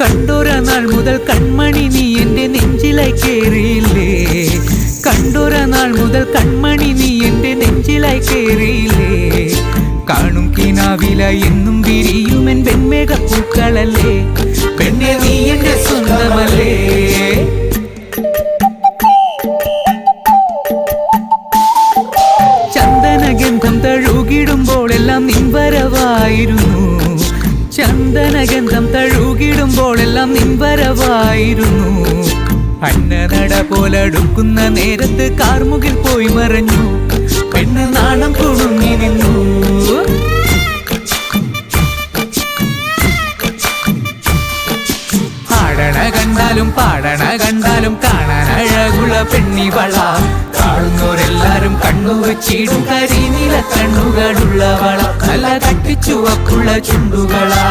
കണ്ടൊര നാൾ മുതൽ കൺമണി നീ എൻ്റെ നെഞ്ചിലായി കേറിയില്ലേ, കണ്ടൊര നാൾ മുതൽ കൺമണി നീ എൻ്റെ നെഞ്ചിലായി കേറിയില്ലേ. കാണും കിനാവില എന്നും വിരിയുമെൻ വെൺമേഘപ്പൂക്കളല്ലേ, പെണ്ണെ നീ എൻ്റെ സ്വന്തമല്ലേ. ചന്ദനഗന്ധം തഴുകിടുമ്പോഴെല്ലാം നിൻ വരവായിരുന്നു, ചന്ദനഗന്ധം തഴുകിടുമ്പോഴെല്ലാം നിൻ വരവായിരുന്നു. അന്നനട പോലടുക്കുന്ന നേരത്ത് കാർമുകിൽ പോയി മറഞ്ഞു, പെണ്ണ് നാണം കുടുങ്ങി നിന്നു. ആടണ കണ്ടാലും പാടണ കണ്ടാലും കാണാൻ അഴകുള്ള പെണ്ണിവള, കാണുന്നവരെല്ലാരും കണ്ണു വെച്ചിടും കരിനീല കണ്ണുകളുള്ളവള, നല്ല തട്ടിച്ചുവപ്പുള്ള ചുണ്ടുകളാ.